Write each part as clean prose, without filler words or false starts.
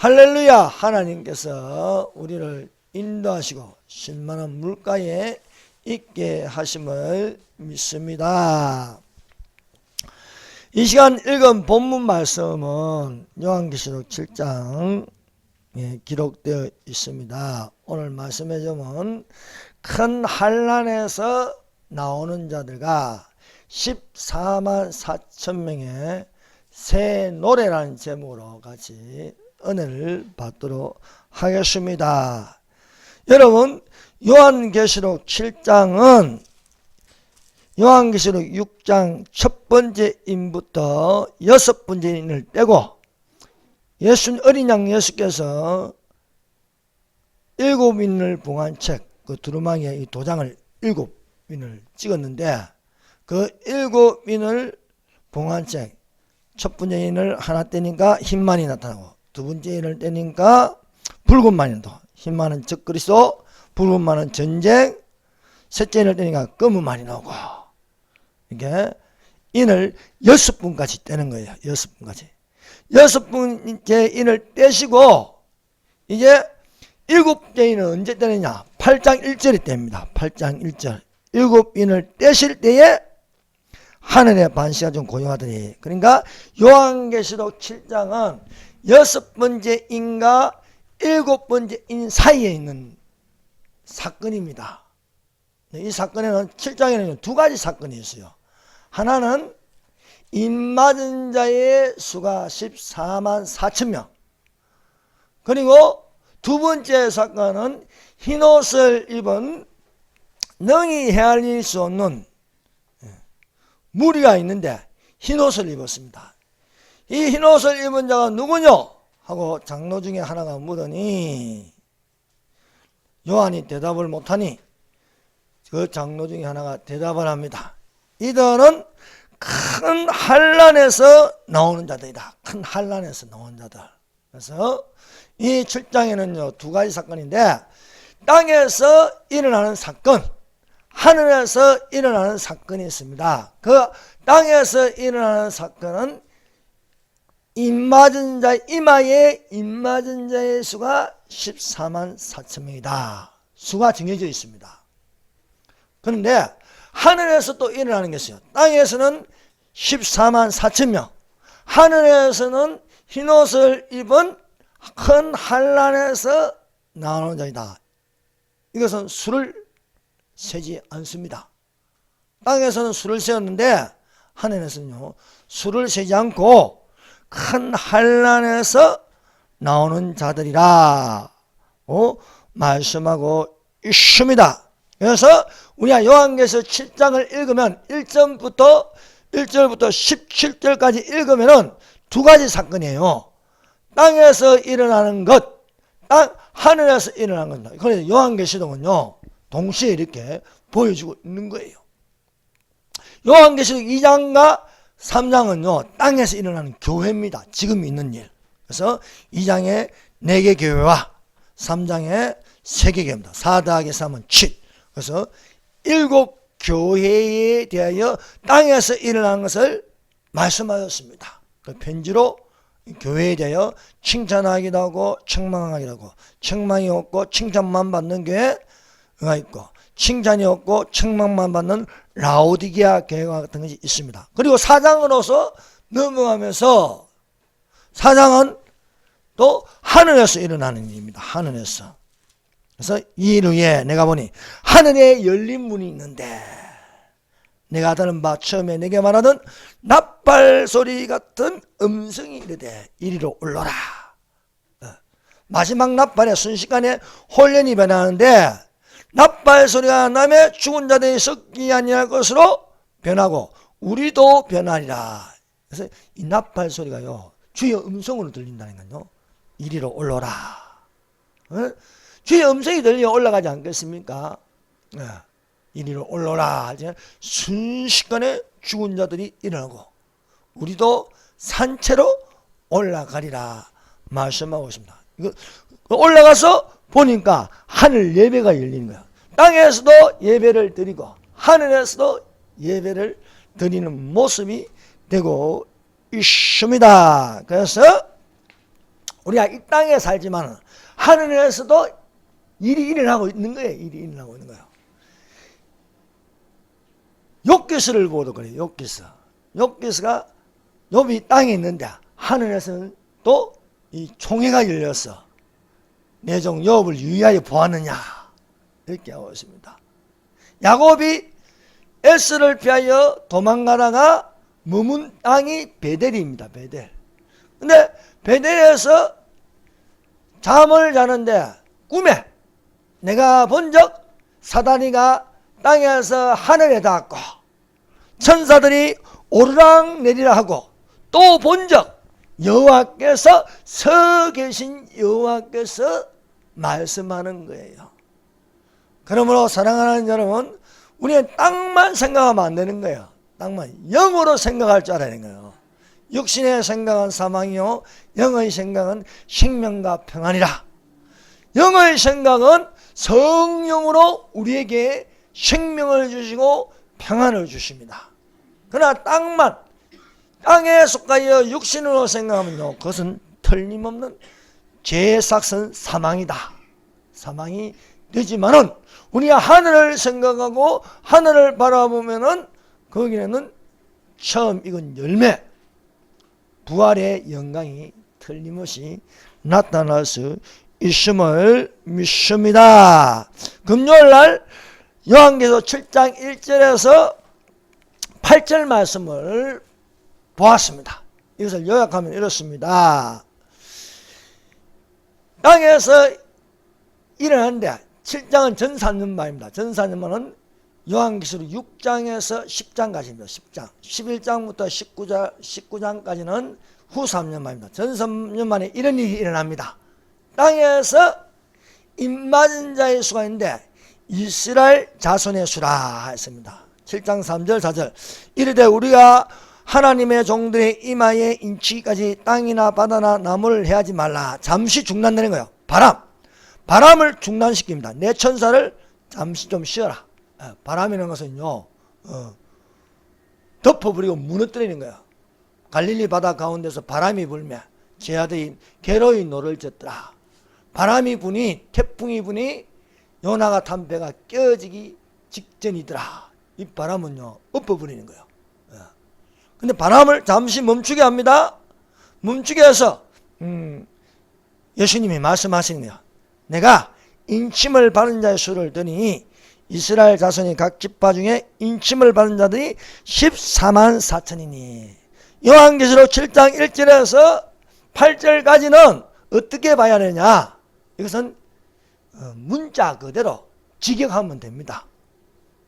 할렐루야. 하나님께서 우리를 인도하시고 신만한 물가에 있게 하심을 믿습니다. 이 시간 읽은 본문 말씀은 요한계시록 7장에 기록되어 있습니다. 오늘 말씀의 점은 큰 환난에서 나오는 자들과 14만 4천 명의 새 노래라는 제목으로 같이 은혜를 받도록 하겠습니다. 여러분, 요한계시록 7장은 요한계시록 6장 첫 번째 인부터 여섯 번째 인을 떼고 어린 양 예수께서 일곱 인을 봉한 책, 그 두루마기에 이 도장을 일곱 인을 찍었는데, 그 일곱 인을 봉한 책, 첫 번째 인을 하나 떼니까 흰만이 나타나고, 두 번째 인을 떼니까 붉은만이 나타나고, 흰만은 적그리스도, 붉은만은 전쟁, 셋째 인을 떼니까 검은만이 나오고, 이렇게 인을 6분까지 떼는 거예요. 6분까지. 6번째 인을 떼시고, 이제 일곱째 인은 언제 떼느냐? 8장 1절에 뗍니다. 8장 1절. 일곱 인을 떼실 때에 하늘의 반시가 좀 고요하더니, 그러니까 요한계시록 7장은 여섯 번째 인과 일곱 번째 인 사이에 있는 사건입니다. 이 사건에는 7장에는 두 가지 사건이 있어요. 하나는 인 맞은 자의 수가 14만 4천 명. 그리고 두 번째 사건은 흰옷을 입은 능히 헤아릴 수 없는 무리가 있는데 흰옷을 입었습니다. 이 흰옷을 입은 자가 누구냐? 하고 장로 중에 하나가 묻으니 요한이 대답을 못하니 그 장로 중에 하나가 대답을 합니다. 이들은 큰 환난에서 나오는 자들이다. 큰 환난에서 나오는 자들. 그래서 이 7장에는요 두 가지 사건인데, 땅에서 일어나는 사건, 하늘에서 일어나는 사건이 있습니다. 그 땅에서 일어나는 사건은 인맞은 자, 이마에 인맞은 자의 수가 14만 4천 명이다. 수가 정해져 있습니다. 그런데 하늘에서 또 일어나는 게 있어요. 땅에서는 14만 4천 명, 하늘에서는 흰옷을 입은 큰 환난에서 나오는 자이다. 이것은 수를 세지 않습니다. 땅에서는 수를 세웠는데 하늘에서는요 수를 세지 않고 큰 환난에서 나오는 자들이라 말씀하고 있습니다. 그래서 우리가 요한계시록 7장을 읽으면 1절부터 17절까지 읽으면 두 가지 사건이에요. 땅에서 일어나는 것, 하늘에서 일어나는 것. 그래서 요한계시록은요 동시에 이렇게 보여주고 있는 거예요. 요한계시록 2장과 3장은요 땅에서 일어나는 교회입니다. 지금 있는 일. 그래서 2장에 4개 교회와 3장에 3개 교회입니다. 4 더하기 3은 7. 그래서 7 교회에 대하여 땅에서 일어난 것을 말씀하셨습니다. 그 편지로 교회에 대하여 칭찬하기도 하고 책망하기도 하고, 책망이 없고 칭찬만 받는 교회가 있고, 칭찬이 없고 책망만 받는 라오디게아 교회와 같은 것이 있습니다. 그리고 4장으로서 넘어가면서 4장은 또 하늘에서 일어나는 일입니다. 하늘에서. 그래서 이 일 후에 내가 보니 하늘에 열린 문이 있는데, 내가 들은 바 처음에 내게 말하던 납발 소리 같은 음성이 이르되 이리로 올라라. 마지막 납발에 순식간에 혼련이 변하는데, 납발 소리가 나면 죽은 자들이 썩지 아니할 것으로 변하고 우리도 변하리라. 그래서 이 납발 소리가요 주의 음성으로 들린다는 거요. 이리로 올라라. 주의 음성이 들려 올라가지 않겠습니까? 이리로 올라라. 순식간에 죽은 자들이 일어나고 우리도 산채로 올라가리라 말씀하고 있습니다. 올라가서 보니까 하늘 예배가 열리는 거야. 땅에서도 예배를 드리고 하늘에서도 예배를 드리는 모습이 되고 있습니다. 그래서 우리가 이 땅에 살지만 하늘에서도 일이 일어나고 있는 거예요. 일이 일어나고 있는 거예요. 욥기서를 보도 그래요. 욥기서가 욥이 땅에 있는데 하늘에서는 또 이 총회가 열렸어. 내 종 욥을 유의하여 보았느냐 이렇게 하고 있습니다. 야곱이 에스를 피하여 도망가다가 머문 땅이 베델입니다. 베델. 근데 베델에서 잠을 자는데 꿈에 내가 본 적 사다리가 땅에서 하늘에 닿았고 천사들이 오르락 내리락 하고 또 본 적 여호와께서 서 계신 여호와께서 말씀하는 거예요. 그러므로 사랑하는 여러분, 우리는 땅만 생각하면 안 되는 거예요. 땅만 영으로 생각할 줄 알아야 되는 거예요. 육신의 생각은 사망이요 영의 생각은 생명과 평안이라. 영의 생각은 성령으로 우리에게 생명을 주시고 평안을 주십니다. 그러나 땅에 속하여 육신으로 생각하면요, 그것은 틀림없는 죄의 삭은 사망이다. 사망이 되지만은 우리가 하늘을 생각하고 하늘을 바라보면은 거기에는 처음 익은 열매, 부활의 영광이 틀림없이 나타날 수 있음을 믿습니다. 금요일날 요한계시록 7장 1절에서 8절 말씀을 보았습니다. 이것을 요약하면 이렇습니다. 땅에서 일어나는데 7장은 전산전마입니다. 전산전마는 요한계시록 6장에서 10장까지입니다. 10장. 11장부터 19장까지는 후 3년만입니다. 전 3년 만에 이런 일이 일어납니다. 땅에서 입맞은 자의 수가 있는데 이스라엘 자손의 수라 했습니다. 7장 3절 4절 이르되 우리가 하나님의 종들의 이마에 인치기까지 땅이나 바다나 나무를 해하지 말라. 잠시 중단되는 거예요. 바람을 중단시킵니다. 내 천사를 잠시 좀 쉬어라. 바람이라는 것은요, 덮어버리고 무너뜨리는 거예요. 갈릴리 바다 가운데서 바람이 불며 제 아들이 게로의 노를 젓더라. 바람이 부니 태풍이 부니 요나가 탄 배가 깨어지기 직전이더라. 이 바람은요 엎어버리는 거예요. 근데 바람을 잠시 멈추게 합니다. 멈추게 해서 예수님이 말씀하시는 거예요. 내가 인침을 받은 자의 수를 더니 이스라엘 자손이 각 지파 중에 인침을 받은 자들이 14만 4천이니 요한계시록 7장 1절에서 8절까지는 어떻게 봐야 되냐? 이것은 문자 그대로 직역하면 됩니다.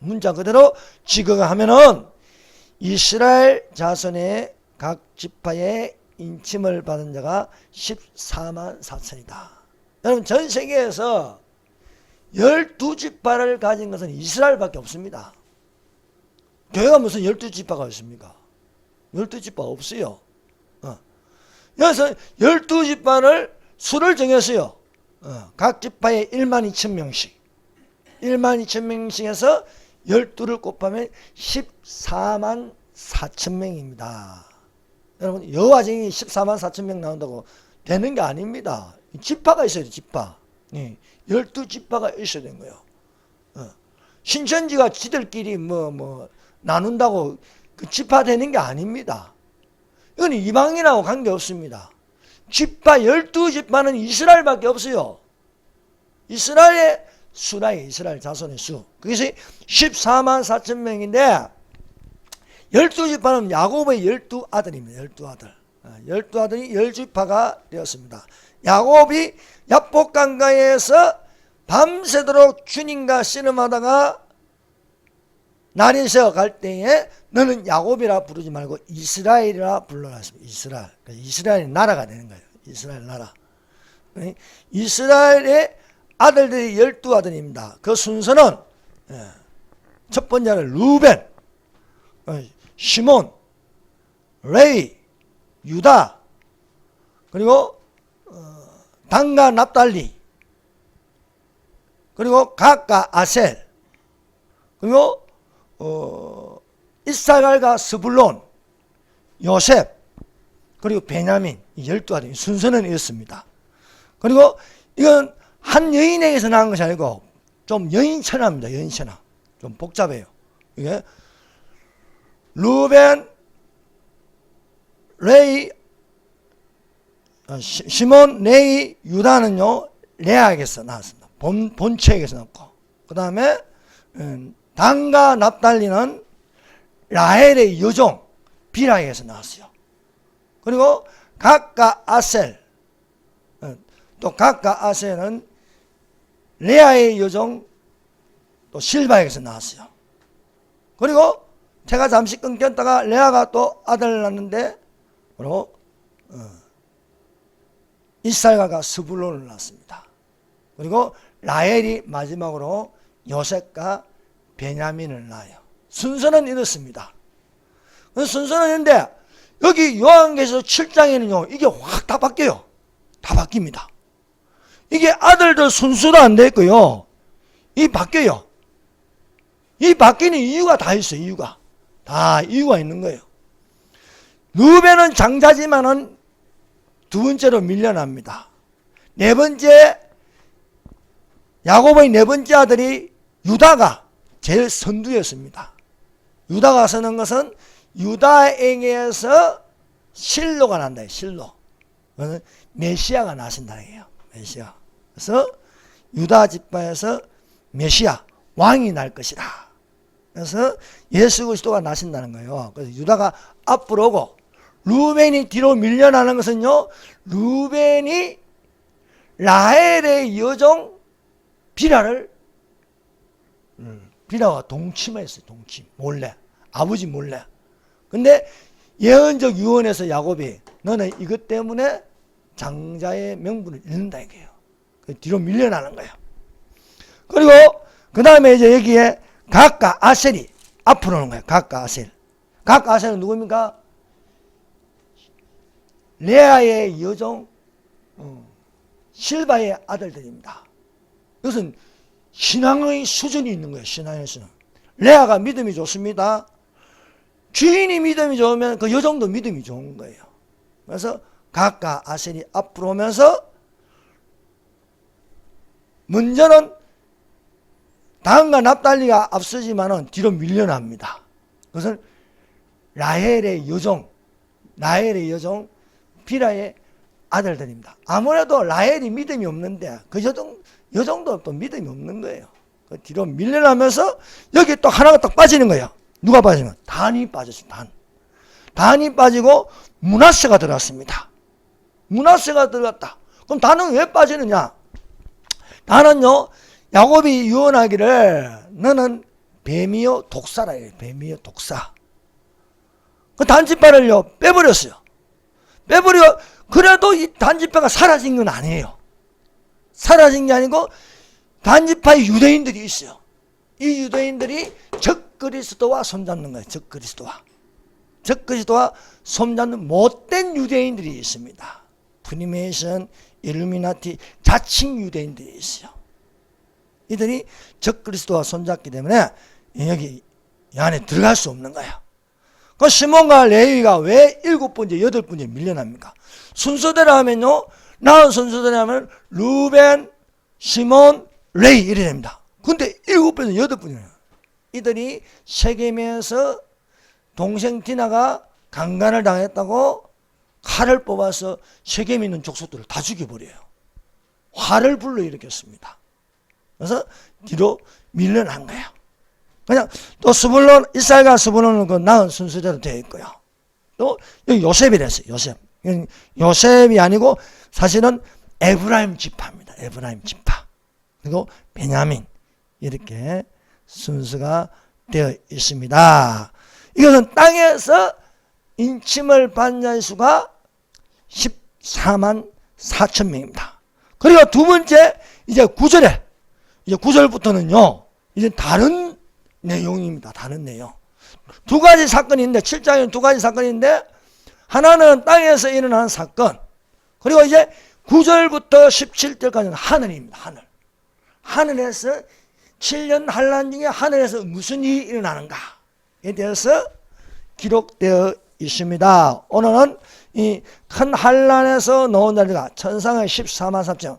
문자 그대로 직역하면은 이스라엘 자손의 각 지파의 인침을 받은 자가 14만 4천이다. 여러분, 전 세계에서 12지파를 가진 것은 이스라엘밖에 없습니다. 교회가 무슨 12지파가 있습니까? 12지파 없어요. 여기서 12지파를 수를 정했어요. 각 지파에 1만 2천 명씩. 1만 2천 명씩에서 12를 곱하면 14만 4천 명입니다. 여러분, 여호와쟁이 14만 4천 명 나온다고 되는 게 아닙니다. 지파가 있어야 돼, 지파. 12지파가 있어야 되는 거예요. 신천지가 지들끼리 나눈다고 그 지파 되는 게 아닙니다. 이건 이방인하고 관계없습니다. 지파 12지파는 이스라엘밖에 없어요. 이스라엘의 수라의 이스라엘 자손의 수. 그것이 14만 4천 명인데 12지파는 야곱의 12아들입니다. 12아들. 12아들이 10지파가 되었습니다. 야곱이 야복강가에서 밤새도록 주님과 씨름하다가 날이 새어 갈 때에 너는 야곱이라 부르지 말고 이스라엘이라 불러라 했습니다. 이스라엘. 이스라엘의 나라가 되는 거예요. 이스라엘 나라. 이스라엘의 아들들이 12아들입니다. 그 순서는 첫 번째는 루벤, 시몬, 레위, 유다, 그리고 단과 납달리, 그리고 gad과 아셀, 그리고 이사갈과 스불론, 요셉, 그리고 베냐민, 이 12아들 순서는 이렇습니다. 그리고 이건 한 여인에게서 나온 것이 아니고 좀 여인천하입니다. 여인천하. 좀 복잡해요. 이게 루벤, 레이, 시몬, 레이, 유다는요 레아에게서 나왔습니다. 본체에게서 나왔고, 그 다음에 단과 납달리는 라헬의 여종 비라에게서 나왔어요. 그리고 각과 아셀, 또 각과 아셀은 레아의 여종 또 실바에게서 나왔어요. 그리고 제가 잠시 끊겼다가 레아가 또 아들을 낳는데 바로 이살가가 스불론을 낳습니다. 그리고 라헬이 마지막으로 요셉과 베냐민을 낳아요. 순서는 이렇습니다. 순서는 있는데 여기 요한계시록 7장에는요 이게 확 다 바뀌어요. 다 바뀝니다. 이게 아들들 순서도 안 돼 있고요. 이 바뀌어요. 이 바뀌는 이유가 다 있어요. 이유가 다 이유가 있는 거예요. 루벤은 장자지만은 두 번째로 밀려납니다. 네 번째 야곱의 네 번째 아들이 유다가 제일 선두였습니다. 유다가 서는 것은 유다에게서 실로가 난다. 실로. 메시아가 나신다는 거예요. 메시아. 그래서 유다 지파에서 메시아 왕이 날 것이다. 그래서 예수 그리스도가 나신다는 거예요. 그래서 유다가 앞으로 오고 루벤이 뒤로 밀려나는 것은요, 루벤이 라헬의 여종 비라와 동침했어요. 동침. 몰래. 아버지 몰래. 근데 예언적 유언에서 야곱이 너는 이것 때문에 장자의 명분을 잃는다 이거예요. 뒤로 밀려나는 거예요. 그리고 그 다음에 이제 여기에 각과 아셀이 앞으로 오는 거예요. 각과 아셀. 각과 아셀은 누굽니까? 레아의 여종 실바의 아들들입니다. 이것은 신앙의 수준이 있는 거예요. 신앙의 수준. 레아가 믿음이 좋습니다. 주인이 믿음이 좋으면 그 여종도 믿음이 좋은 거예요. 그래서 각과 아셀이 앞으로 오면서 먼저는 단과 납달리가 앞서지만은 뒤로 밀려납니다. 그것은 라헬의 여종 비라의 아들들입니다. 아무래도 라헬이 믿음이 없는데 그 여종도 또 믿음이 없는 거예요. 그 뒤로 밀려나면서 여기 또 하나가 딱 빠지는 거예요. 누가 빠지면? 단이 빠졌어요. 단이 빠지고 므낫세가 들어갔습니다. 므낫세가 들어갔다. 그럼 단은 왜 빠지느냐? 단은요, 야곱이 유언하기를 너는 뱀이요 독사라 해요. 뱀이요 독사. 그 단지파를요 빼버렸어요. 빼버려. 그래도 이 단지파가 사라진 건 아니에요. 사라진 게 아니고 단지파의 유대인들이 있어요. 이 유대인들이 적그리스도와 손잡는 거예요. 적그리스도와 손잡는 못된 유대인들이 있습니다. 프리메이션, 일루미나티, 자칭 유대인들이 있어요. 이들이 적그리스도와 손잡기 때문에 여기 이 안에 들어갈 수 없는 거예요. 그 시몬과 레위가 왜 7번째, 8번째 밀려납니까? 순서대로 하면요, 나은 순서대로 하면 루벤, 시몬, 레위 이래 됩니다. 근데 7번째, 8번째예요. 이들이 세겜에서 동생 디나가 강간을 당했다고 칼을 뽑아서 세겜에 있는 족속들을 다 죽여버려요. 화를 불러일으켰습니다. 그래서 뒤로 밀려난 거예요. 그냥 또 스불론, 이살과 스불론은 그 낳은 순서대로 되어 있고요. 또 여기 요셉이랬어요. 요셉이 아니고 사실은 에브라임 지파입니다. 에브라임 지파. 그리고 베냐민 이렇게 순서가 되어 있습니다. 이것은 땅에서 인침을 받는 자의 수가 14만 4천 명입니다. 그리고 두 번째 이제 9절에 이제 9절부터는요 이제 다른 내용입니다. 다른 내용. 두 가지 사건인데 7장에는 두 가지 사건인데 하나는 땅에서 일어나는 사건, 그리고 이제 9절부터 17절까지는 하늘입니다. 하늘에서 7년 환란 중에 하늘에서 무슨 일이 일어나는가에 대해서 기록되어 있습니다. 오늘은 이 큰 한란에서 나온 자리가 천상의 14만 4천.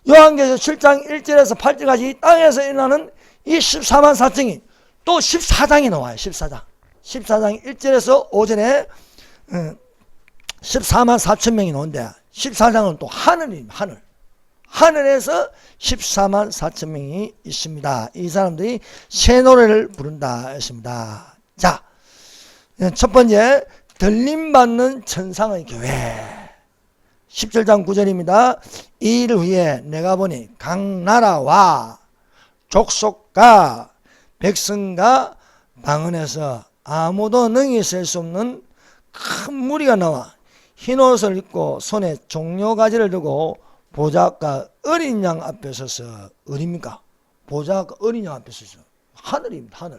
요한계시록 7장 1절에서 8절까지 이 땅에서 일어나는 이 14만 4천이 또 14장이 나와요. 14장 1절에서 5절에 14만 4천 명이 나오는데 14장은 또 하늘입니다. 하늘에서 14만 4천 명이 있습니다. 이 사람들이 새 노래를 부른다 했습니다. 자, 첫 번째, 들림받는 천상의 교회. 17장 9절입니다. 이 일을 위해 내가 보니 각 나라와 족속과 백성과 방언에서 아무도 능히 셀 수 없는 큰 무리가 나와 흰 옷을 입고 손에 종려가지를 들고 보좌과 어린 양 앞에 서서. 어딥니까? 보좌과 어린 양 앞에 서서. 하늘입니다.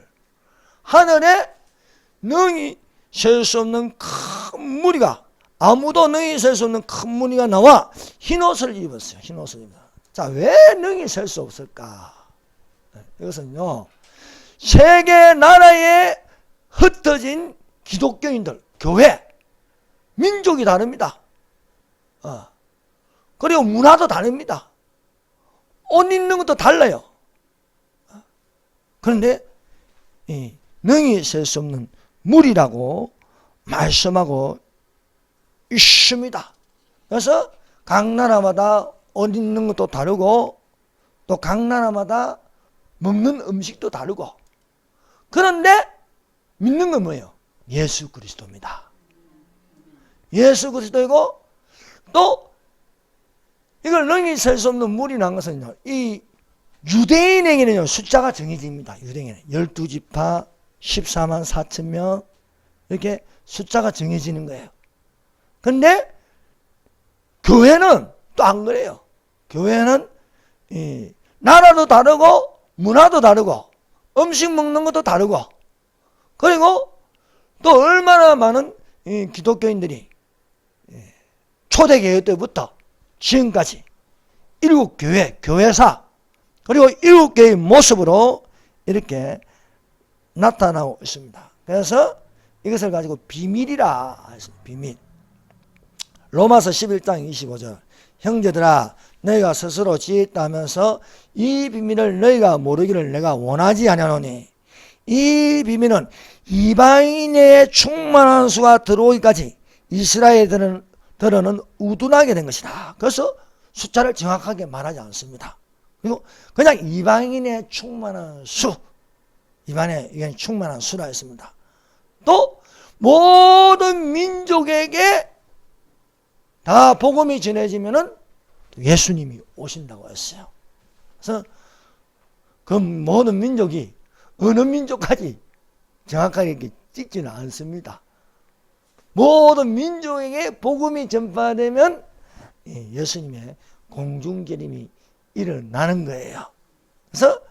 하늘에 능히 셀 수 없는 큰 무리가, 아무도 능히 셀 수 없는 큰 무리가 나와 흰 옷을 입었어요. 흰 옷을 입었어요. 자, 왜 능히 셀 수 없을까? 이것은요, 세계 나라에 흩어진 기독교인들, 교회, 민족이 다릅니다. 그리고 문화도 다릅니다. 옷 입는 것도 달라요. 그런데 능히 셀 수 없는 무리라고 말씀하고 있습니다. 그래서 각 나라마다 옷 입는 것도 다르고 또 각 나라마다 먹는 음식도 다르고, 그런데 믿는 건 뭐예요? 예수 그리스도입니다. 예수 그리스도이고, 또 이걸 능히 셀 수 없는 무리라는 것은요, 이 유대인에게는요 숫자가 정해집니다. 유대인에게 12지파 14만 4천 명 이렇게 숫자가 정해지는 거예요. 근데 교회는 또 안 그래요. 교회는 나라도 다르고 문화도 다르고 음식 먹는 것도 다르고, 그리고 또 얼마나 많은 기독교인들이 초대교회 때부터 지금까지 7교회, 교회사, 그리고 7개의 모습으로 이렇게 나타나고 있습니다. 그래서 이것을 가지고 비밀이라 했습니다. 비밀. 로마서 11장 25절. 형제들아, 너희가 스스로 지었다면서 이 비밀을 너희가 모르기를 내가 원하지 아니하노니, 이 비밀은 이방인의 충만한 수가 들어오기까지 이스라엘들은 우둔하게 된 것이다. 그래서 숫자를 정확하게 말하지 않습니다. 그리고 그냥 이방인의 충만한 수, 이방인의 충만한 수라 했습니다. 또 모든 민족에게 다 복음이 전해지면은 예수님이 오신다고 했어요. 그래서 그 모든 민족이 어느 민족까지 정확하게 이렇게 찍지는 않습니다. 모든 민족에게 복음이 전파되면 예수님의 공중재림이 일어나는 거예요. 그래서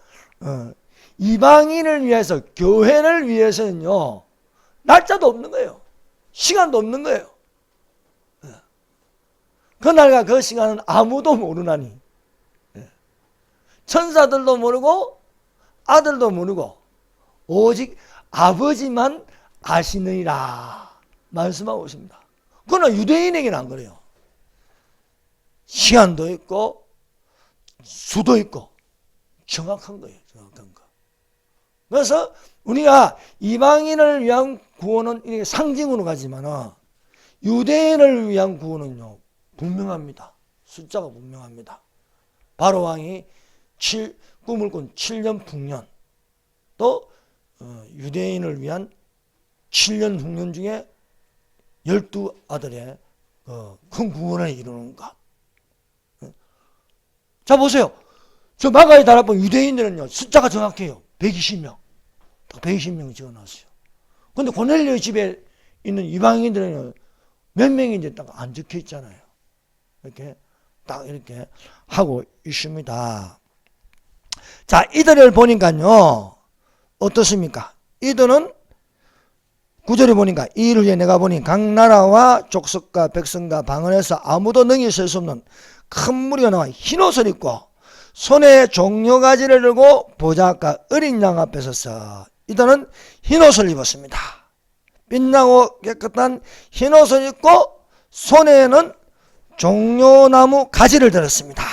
이방인을 위해서, 교회를 위해서는요 날짜도 없는 거예요. 시간도 없는 거예요. 그날과 그 시간은 아무도 모르나니, 천사들도 모르고 아들도 모르고 오직 아버지만 아시느니라 말씀하고 있습니다. 그러나 유대인에게는 안 그래요. 시간도 있고 수도 있고 정확한 거예요. 정확한 거. 그래서 우리가 이방인을 위한 구원은 이렇게 상징으로 가지만 유대인을 위한 구원은요 분명합니다. 숫자가 분명합니다. 바로 왕이 꿈을 꾼 7년 풍년, 또 유대인을 위한 7년 풍년 중에 12아들의 큰 구원을 이루는 것. 자 보세요. 저 마가의 다락방 유대인들은요 숫자가 정확해요. 120명. 딱 120명 지어놨어요. 근데 고넬료 집에 있는 이방인들은 몇 명인지 딱 안 적혀 있잖아요. 이렇게 딱 이렇게 하고 있습니다. 자, 이들을 보니까요 어떻습니까? 이들은 9절에 보니까 이 일을 위해 내가 보니 각 나라와 족속과 백성과 방언에서 아무도 능히 설 수 없는 큰 무리가 나와 흰 옷을 입고 손에 종려가지를 들고 보좌과 어린 양 앞에 서서. 이들은 흰 옷을 입었습니다. 빛나고 깨끗한 흰 옷을 입고 손에는 종려나무 가지를 들었습니다.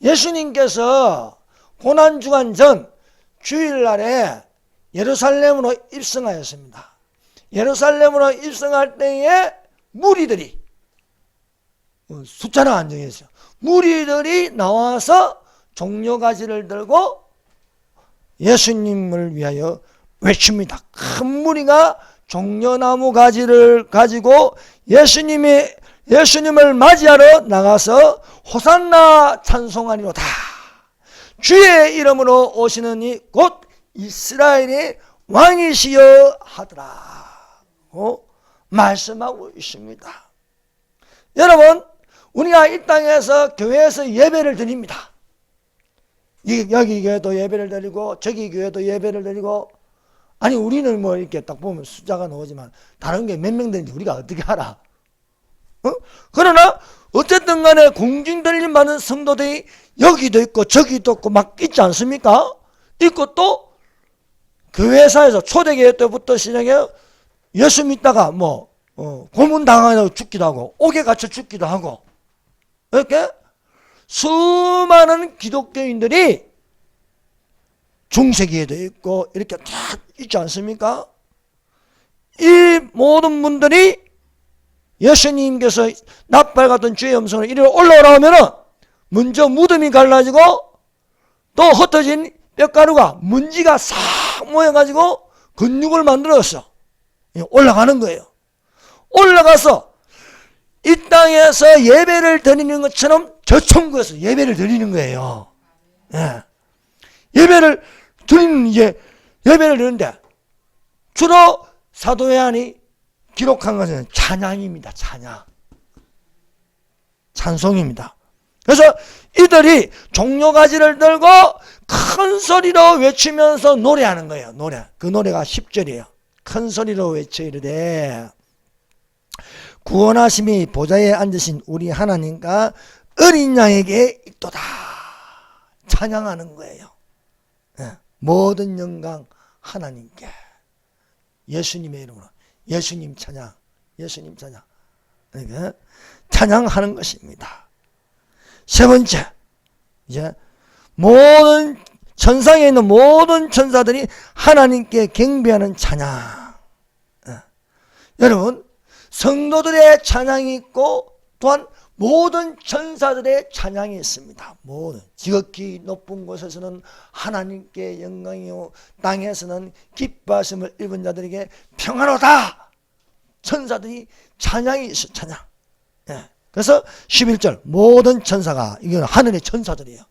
예수님께서 고난주간 전 주일날에 예루살렘으로 입성하였습니다. 예루살렘으로 입성할 때에 무리들이, 숫자는 안 정해졌어요. 무리들이 나와서 종려가지를 들고 예수님을 위하여 외칩니다. 큰 무리가 종려나무 가지를 가지고 예수님을 맞이하러 나가서 호산나 찬송하니로다. 주의 이름으로 오시는 이 곧 이스라엘의 왕이시여 하더라. 말씀하고 있습니다. 여러분, 우리가 이 땅에서 교회에서 예배를 드립니다. 여기 교회도 예배를 드리고 저기 교회도 예배를 드리고, 아니 우리는 뭐 이렇게 딱 보면 숫자가 나오지만 다른 게 몇 명 되는지 우리가 어떻게 알아? 그러나 어쨌든 간에 공중들림 받는 성도들이 여기도 있고 저기도 있고 막 있지 않습니까? 있고 또 교회사에서 초대교회 때부터 시작해 예수 믿다가 고문당하고 죽기도 하고 옥에 갇혀 죽기도 하고, 이렇게 수많은 기독교인들이 중세기에도 있고 이렇게 다 있지 않습니까? 이 모든 분들이 예수님께서 낫발 같은 주의 음성을 이리로 올라오면은 먼저 무덤이 갈라지고 또 흩어진 뼈가루가 먼지가 싹 모여가지고 근육을 만들었어. 올라가는 거예요. 올라가서 이 땅에서 예배를 드리는 것처럼 저 천국에서 예배를 드리는 거예요. 예. 예배를 드리는데 주로 사도 요한이 기록한 것은 찬양입니다. 찬송입니다. 그래서 이들이 종려가지를 들고 큰 소리로 외치면서 노래하는 거예요. 그 노래가 10절이에요. 큰 소리로 외쳐 이르되 구원하심이 보좌에 앉으신 우리 하나님과 어린 양에게 있도다. 찬양하는 거예요. 모든 영광 하나님께. 예수님의 이름으로 예수님 찬양. 그러니까 찬양하는 것입니다. 세 번째, 이제 모든 천상에 있는 모든 천사들이 하나님께 경배하는 찬양. 여러분, 성도들의 찬양이 있고 또한 모든 천사들의 찬양이 있습니다. 모든 지극히 높은 곳에서는 하나님께 영광이요 땅에서는 기뻐하심을 입은 자들에게 평안하다. 천사들이 찬양이 있어. 찬양. 그래서 11절 모든 천사가, 이건 하늘의 천사들이에요.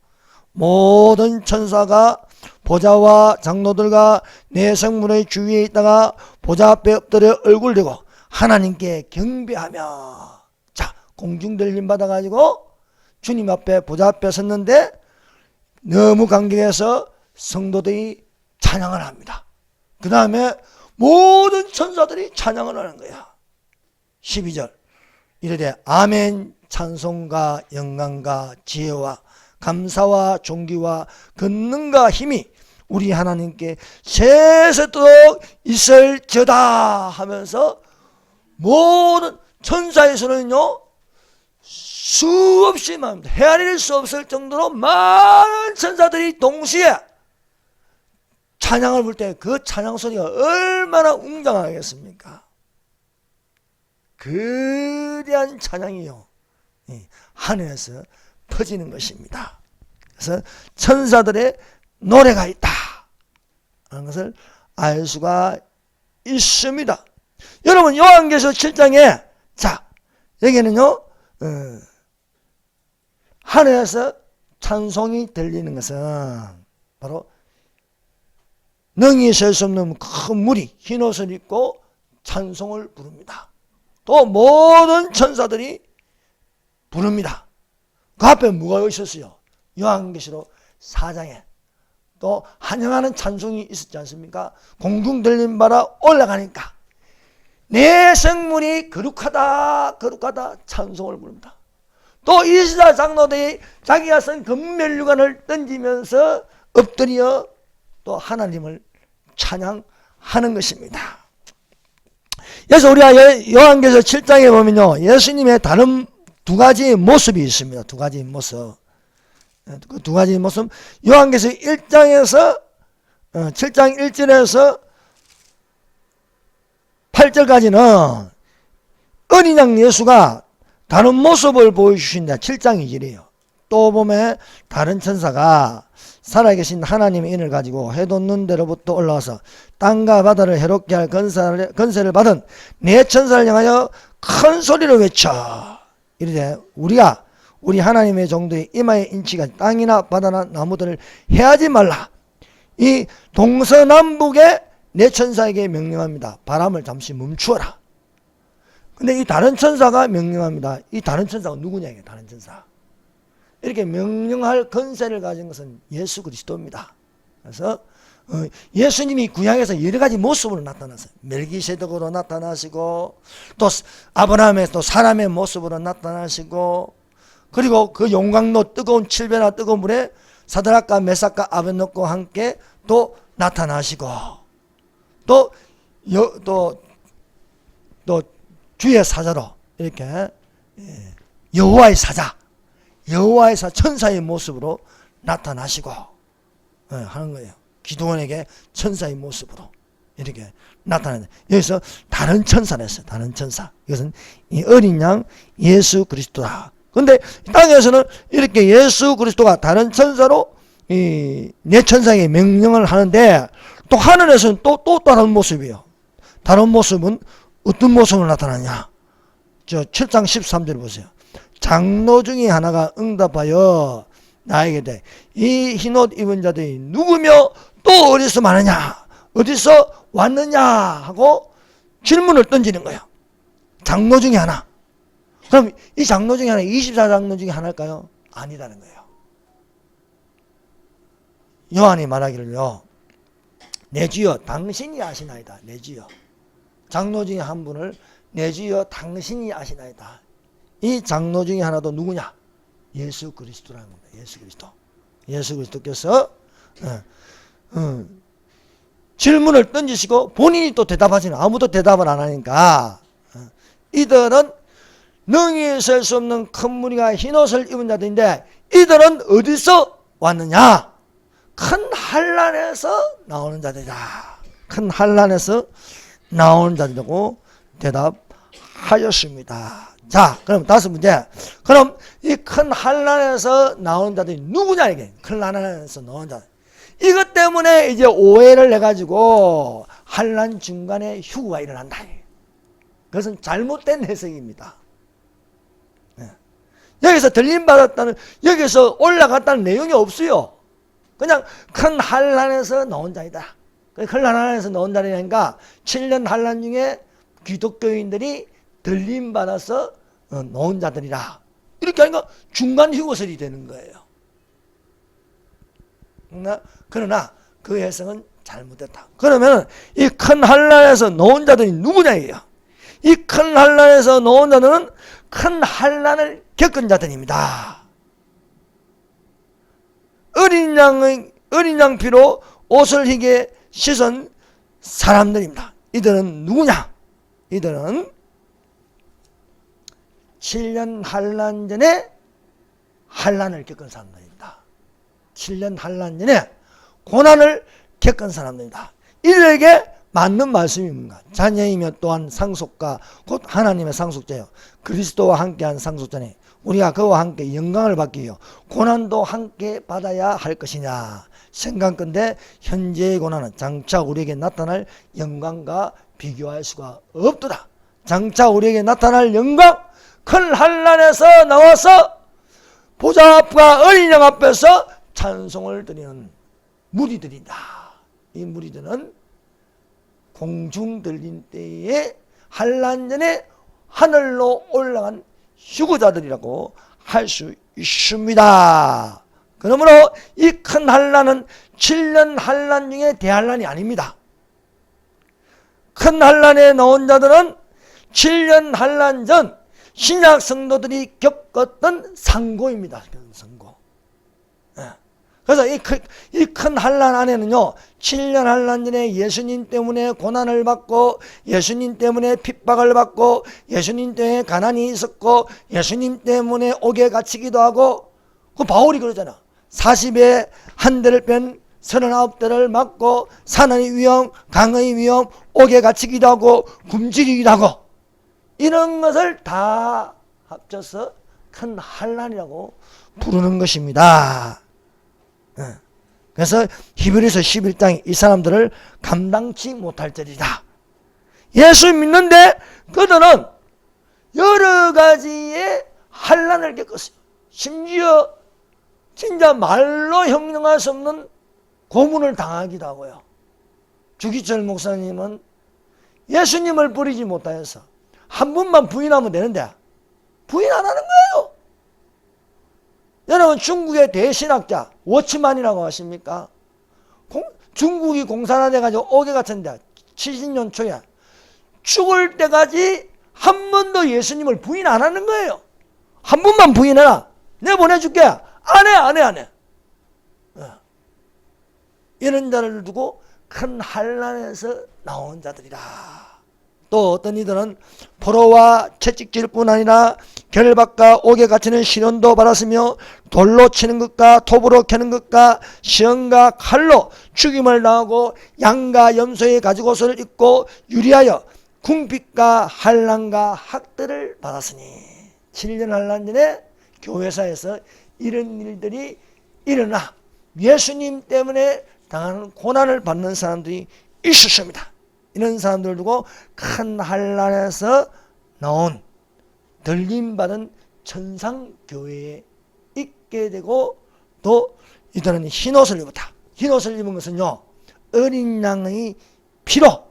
모든 천사가 보좌와 장로들과 내 성문의 주위에 있다가 보좌 앞에 엎드려 얼굴 대고 하나님께 경배하며, 자, 공중들림 받아가지고 주님 앞에 보좌 앞에 섰는데 너무 감격해서 성도들이 찬양을 합니다. 그 다음에 모든 천사들이 찬양을 하는 거야. 12절 이르되 아멘. 찬송과 영광과 지혜와 감사와 존귀와 권능과 힘이 우리 하나님께 세세토록 있을지어다 하면서 모든 천사에서는요 수없이 많습니다. 헤아릴 수 없을 정도로 많은 천사들이 동시에 찬양을 부를 때 그 찬양 소리가 얼마나 웅장하겠습니까? 거대한 찬양이요 하늘에서 퍼지는 것입니다. 그래서 천사들의 노래가 있다 하는 것을 알 수가 있습니다. 여러분, 요한계시록 7장에 자 여기는요 하늘에서 찬송이 들리는 것은 바로 능히 셀 수 없는 큰 무리 흰 옷을 입고 찬송을 부릅니다. 또 모든 천사들이 부릅니다. 그 앞에 뭐가 있었어요? 요한계시록 4장에 또 환영하는 찬송이 있었지 않습니까? 공중 들린 바라 올라가니까 내 성문이 거룩하다 찬송을 부릅니다. 또 24 장로들이 자기가 쓴 금면류관을 던지면서 엎드려 또 하나님을 찬양하는 것입니다. 그래서 우리가 요한계시록 7장에 보면요, 예수님의 다른 두 가지 모습이 있습니다. 두 가지 모습. 그 두 가지 모습, 요한계시록 1장에서 7장 1절에서 8절까지는 어린 양 예수가 다른 모습을 보여주신다. 7장 2절이에요. 또 보면 다른 천사가 살아계신 하나님의 인을 가지고 해 돋는 데로부터 올라와서 땅과 바다를 해롭게 할 건세를 받은 네 천사를 향하여 큰 소리로 외쳐 이르되 우리 하나님의 정도의 이마의 인치가 땅이나 바다나 나무들을 해하지 말라. 이 동서남북의 네 천사에게 명령합니다. 바람을 잠시 멈추어라. 근데 이 다른 천사가 명령합니다. 이 다른 천사가 누구냐, 이게 다른 천사. 이렇게 명령할 권세를 가진 것은 예수 그리스도입니다. 그래서 예수님이 구약에서 여러 가지 모습으로 나타났어요. 멜기세덱으로 나타나시고, 또 아브라함의 또 사람의 모습으로 나타나시고, 그리고 그 용광로 뜨거운 7배나 뜨거운 물에 사드락과 메삭과 아벳노고와 함께 또 나타나시고, 또 주의 사자로 이렇게 여호와의 사자, 천사의 모습으로 나타나시고 하는 거예요. 기도원에게 천사의 모습으로 이렇게 나타나는. 여기서 다른 천사를 했어요. 다른 천사. 이것은 이 어린 양 예수 그리스도다. 그런데 땅에서는 이렇게 예수 그리스도가 다른 천사로 이 네 천사에게 명령을 하는데, 또 하늘에서는 또 다른 모습이에요. 다른 모습은 어떤 모습으로 나타나냐? 저 7장 13절 보세요. 장로 중에 하나가 응답하여 나에게 이 흰옷 입은 자들이 누구며 또 어디서 많으냐, 어디서 왔느냐 하고 질문을 던지는 거예요. 장로 중에 하나. 그럼 이 장로 중에 하나 24장로 중에 하나일까요? 아니라는 거예요. 요한이 말하기를요, 내 주여 당신이 아시나이다. 내 주여. 장로 중에 한 분을 내 주여 당신이 아시나이다. 이 장로 중에 하나도 누구냐? 예수 그리스도라는 겁니다. 예수 그리스도. 예수 그리스도께서 질문을 던지시고 본인이 또 대답하시는, 아무도 대답을 안 하니까 이들은 능히 셀 수 없는 큰 무리가 흰옷을 입은 자들인데 이들은 어디서 왔느냐? 큰 환난에서 나오는 자들이다. 큰 환난에서 나오는 자들이라고 대답하였습니다. 자, 그럼 다섯 문제. 그럼 이 큰 환난에서 나오는 자들이 누구냐, 이게. 큰 환난에서 나오는 자들. 이것 때문에 이제 오해를 해가지고 환난 중간에 휴거가 일어난다. 그것은 잘못된 해석입니다. 여기서 들림받았다는, 여기서 올라갔다는 내용이 없어요. 그냥 큰 환난에서 나온 자이다. 큰 환난에서 나온 자라니까 7년 환난 중에 기독교인들이 들림받아서 나온 자들이라. 이렇게 하니까 중간 휴거설이 되는 거예요. 그러나 그 해석은 잘못됐다. 그러면 이 큰 환난에서 나온 자들이 누구냐예요. 이 큰 환난에서 나온 자들은 큰 환난을 겪은 자들입니다. 어린 양 피로 옷을 희게 씻은 사람들입니다. 이들은 누구냐? 이들은 7년 환난 전에 환난을 겪은 사람들입니다. 7년 환난 전에 고난을 겪은 사람들입니다. 이들에게 맞는 말씀이 뭔가? 자녀이며 또한 상속가, 곧 하나님의 상속자요. 그리스도와 함께한 상속자니 우리가 그와 함께 영광을 받기 위해 고난도 함께 받아야 할 것이냐. 생각건대 현재의 고난은 장차 우리에게 나타날 영광과 비교할 수가 없도다. 장차 우리에게 나타날 영광, 큰 환난에서 나와서 보좌 앞과 어린 양 앞에서 찬송을 드리는 무리들이다. 이 무리들은 공중 들린 때에 환난 전에 하늘로 올라간 휴거자들이라고 할 수 있습니다. 그러므로 이 큰 환난은 7년 환난 중에 대환난이 아닙니다. 큰 환난에 나온 자들은 7년 환난 전 신약 성도들이 겪었던 상고입니다. 상고. 그래서 이 큰 환난 안에는요, 7년 환난 전에 예수님 때문에 고난을 받고, 예수님 때문에 핍박을 받고, 예수님 때문에 가난이 있었고, 예수님 때문에 옥에 갇히기도 하고, 그 바울이 그러잖아. 40에 한 대를 뺀 39대를 맞고, 산의 위험, 강의 위험, 옥에 갇히기도 하고, 굶주리기도 하고, 이런 것을 다 합쳐서 큰 환난이라고 부르는 것입니다. 그래서 히브리서 11장이 이 사람들을 감당치 못할 자리다. 예수 믿는데 그들은 여러 가지의 환난을 겪었어요. 심지어 진짜 말로 형용할 수 없는 고문을 당하기도 하고요. 주기철 목사님은 예수님을 버리지 못하여서 한 번만 부인하면 되는데 부인 안 하는 거예요. 여러분, 중국의 대신학자 워치만이라고 하십니까? 중국이 공산화돼가지고 옥에 갇혔는데 70년 초에 죽을 때까지 한 번도 예수님을 부인 안 하는 거예요. 한 번만 부인해라. 내가 보내줄게. 안 해. 이런 자를 두고 큰 환난에서 나온 자들이다. 또 어떤 이들은 포로와 채찍질뿐 아니라 결박과 옥에 갇히는 시련도 받았으며 돌로 치는 것과 톱으로 캐는 것과 시험과 칼로 죽임을 당하고 양과 염소의 가죽옷을 입고 유리하여 궁핍과 환난과 학대를 받았으니 7년 환난 전에 교회사에서 이런 일들이 일어나 예수님 때문에 당하는 고난을 받는 사람들이 있었습니다. 이런 사람들을 두고 큰 환난에서 나온 들림받은 천상교회에 있게 되고, 또 이들은 흰옷을 입었다. 흰옷을 입은 것은요, 어린 양의 피로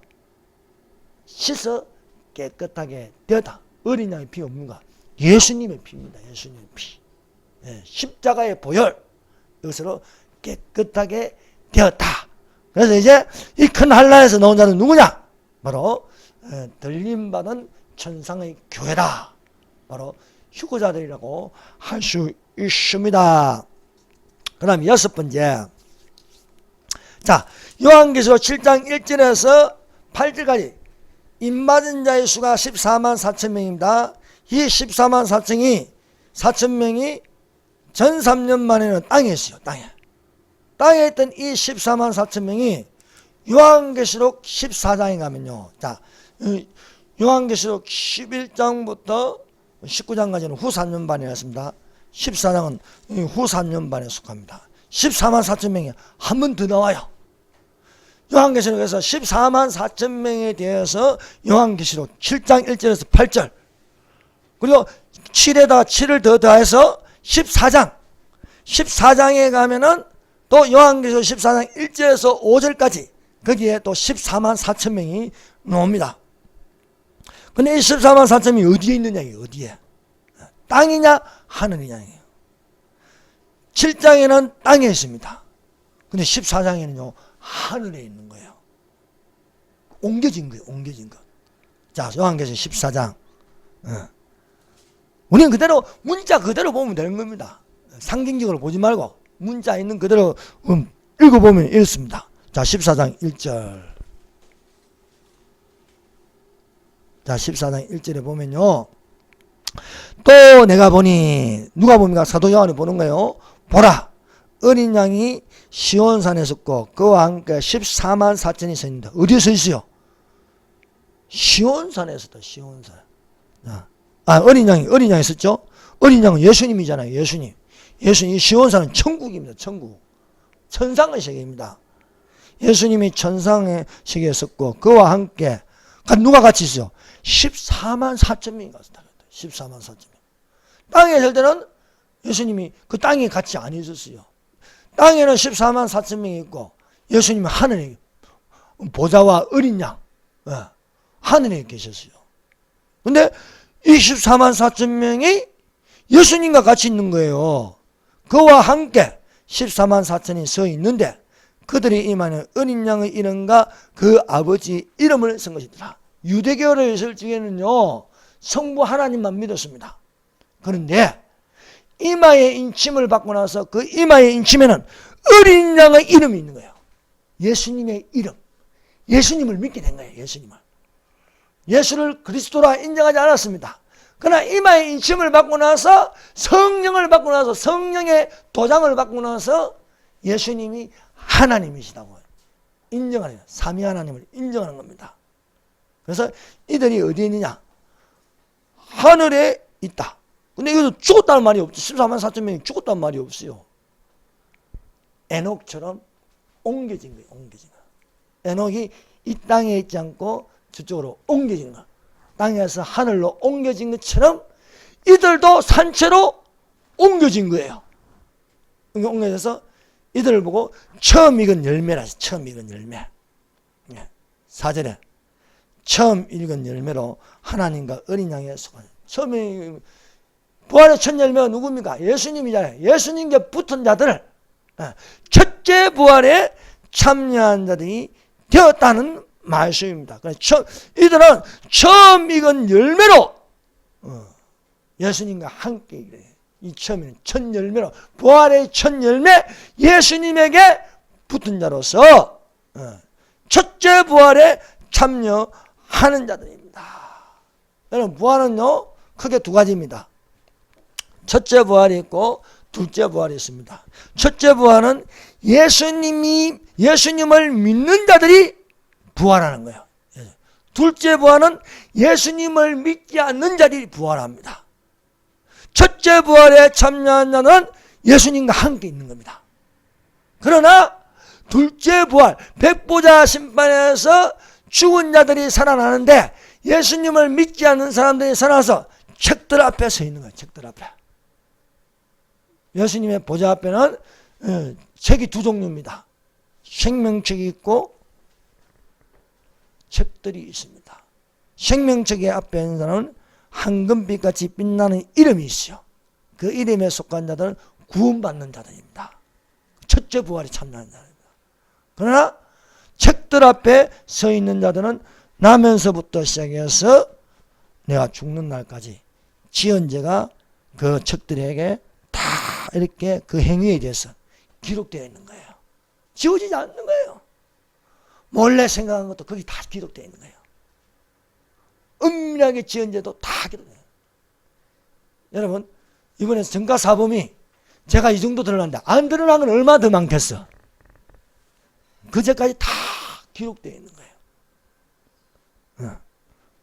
씻어 깨끗하게 되었다. 어린 양의 피가 뭡니까? 예수님의 피입니다. 예수님의 피. 십자가의 보혈, 이것으로 깨끗하게 되었다. 그래서 이제 이 큰 환난에서 나온 자는 누구냐? 바로 들림받은 천상의 교회다. 바로 휴거자들이라고 할 수 있습니다. 그 다음 6번째. 자, 요한계시록 7장 1절에서 8절까지 임맞은 자의 수가 14만 4천 명입니다. 이 14만 4천 명이 전 3년 만에는 땅에 있어요. 땅에 있던 이 14만 4천 명이 요한계시록 14장에 가면요. 자, 요한계시록 11장부터 19장까지는 후 3년 반이었습니다. 14장은 후 3년 반에 속합니다. 14만 4천 명이 한 번 더 나와요. 요한계시록에서 14만 4천 명에 대해서 요한계시록 7장 1절에서 8절, 그리고 7에다가 7을 더 더해서 14장에 가면은 또 요한계시록 14장 1절에서 5절까지 거기에 또 14만 4천 명이 나옵니다. 근데 이 14만 4천 명이 어디에 있느냐, 어디에? 땅이냐, 하늘이냐. 7장에는 땅에 있습니다. 근데 14장에는요, 하늘에 있는 거예요. 옮겨진 거예요, 옮겨진 거. 자, 요한계시록 14장. 우리는 그대로, 문자 그대로 보면 되는 겁니다. 상징적으로 보지 말고, 문자 있는 그대로 읽어보면 이렇습니다. 자, 14장 1절. 자, 14장 1절에 보면요. 또 내가 보니, 누가 봅니까? 사도 요한이 보는 거예요. 보라, 어린 양이 시온산에 섰고 그와 함께 14만 4천이 서 있는다. 어디에 있어요? 시온산에 섰다. 시온산. 어린 양이 섰죠? 어린 양은 예수님이잖아요. 예수님. 이 시온산은 천국입니다. 천국. 천상의 세계입니다. 예수님이 천상의 세계에 섰고 그와 함께 누가 같이 있어요? 14만 4천 명이 갔다. 14만 4천 명. 땅에 있을 때는 예수님이 그 땅에 같이 안 있었어요. 땅에는 14만 4천 명이 있고 예수님은 하늘에 보좌와 어린 양, 하늘에 계셨어요. 근데 이 14만 4천 명이 예수님과 같이 있는 거예요. 그와 함께 14만 4천이 서 있는데 그들이 임하는 어린 양의 이름과 그 아버지 이름을 쓴 것이더라. 유대교를 있을 적에는요, 성부 하나님만 믿었습니다. 그런데 이마에 인침을 받고 나서 그 이마에 인침에는 어린 양의 이름이 있는 거예요. 예수님의 이름. 예수님을 믿게 된 거예요. 예수님을. 예수를 그리스도라 인정하지 않았습니다. 그러나 이마에 인침을 받고 나서 성령을 받고 나서 성령의 도장을 받고 나서 예수님이 하나님이시다고 인정하는 거예요. 삼위 하나님을 인정하는 겁니다. 그래서 이들이 어디에 있느냐? 하늘에 있다. 근데 이것도 죽었다는 말이 없죠. 14만 4천 명이 죽었다는 말이 없어요. 에녹처럼 옮겨진 거예요. 옮겨진 거. 에녹이 이 땅에 있지 않고 저쪽으로 옮겨진 거. 땅에서 하늘로 옮겨진 것처럼 이들도 산채로 옮겨진 거예요. 옮겨져서 이들을 보고 처음 익은 열매라. 처음 익은 열매. 4절에 처음 익은 열매로 하나님과 어린 양의 속한 처음에 부활의 첫 열매가 누굽니까? 예수님이잖아요. 예수님께 붙은 자들 첫째 부활에 참여한 자들이 되었다는 말씀입니다. 이들은 처음 익은 열매로 예수님과 함께 이래요. 이 처음에는 첫 열매로 부활의 첫 열매 예수님에게 붙은 자로서 첫째 부활에 참여하는 자들입니다. 여러분 부활은요 크게 두 가지입니다. 첫째 부활이 있고 둘째 부활이 있습니다. 첫째 부활은 예수님을 믿는 자들이 부활하는 거예요. 둘째 부활은 예수님을 믿지 않는 자들이 부활합니다. 첫째 부활에 참여한 자는 예수님과 함께 있는 겁니다. 그러나 둘째 부활, 백보자 심판에서 죽은 자들이 살아나는데 예수님을 믿지 않는 사람들이 살아나서 책들 앞에 서 있는 거예요. 책들 앞에. 예수님의 보좌 앞에는 책이 두 종류입니다. 생명책이 있고 책들이 있습니다. 생명책의 앞에 있는 사람은 황금빛같이 빛나는 이름이 있어요. 그 이름에 속한 자들은 구원받는 자들입니다. 첫째 부활에 참여하는 자들입니다. 그러나 책들 앞에 서 있는 자들은 나면서부터 시작해서 내가 죽는 날까지 지은 죄가 그 책들에게 다 이렇게 그 행위에 대해서 기록되어 있는 거예요. 지워지지 않는 거예요. 몰래 생각한 것도 거기 다 기록되어 있는 거예요. 은밀하게 지은 죄도 다 기록되어 있는 거예요. 여러분 이번에 전가사범이 제가 이 정도 드러났는데 안 드러난 건 얼마나 더 많겠어. 그 죄까지 다 기록되어 있는 거예요.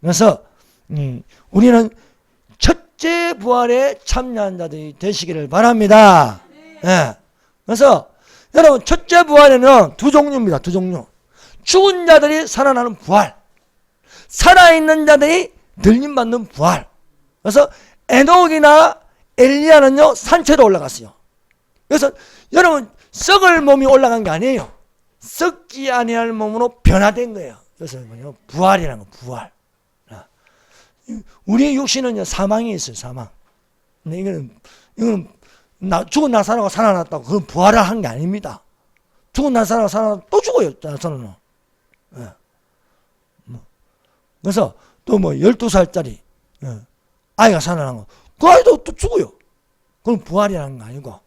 그래서 우리는 첫째 부활에 참여한 자들이 되시기를 바랍니다. 네. 그래서 여러분 첫째 부활에는 두 종류입니다. 두 종류. 죽은 자들이 살아나는 부활, 살아있는 자들이 들림받는 부활. 그래서 에녹이나 엘리야는요 산채로 올라갔어요. 그래서 여러분 썩을 몸이 올라간 게 아니에요. 썩지 아니할 몸으로 변화된 거예요. 그래서 뭐냐 부활이라는 거. 부활. 우리의 육신은 사망이 있어요. 사망. 근데 이거는 죽은 날 살아나고 살아났다고 그건 부활을 한 게 아닙니다. 죽은 날 살아나고 살아나고 또 죽어요. 저는. 그래서 또 뭐 12살짜리 아이가 살아난 거 그 아이도 또 죽어요. 그건 부활이라는 거 아니고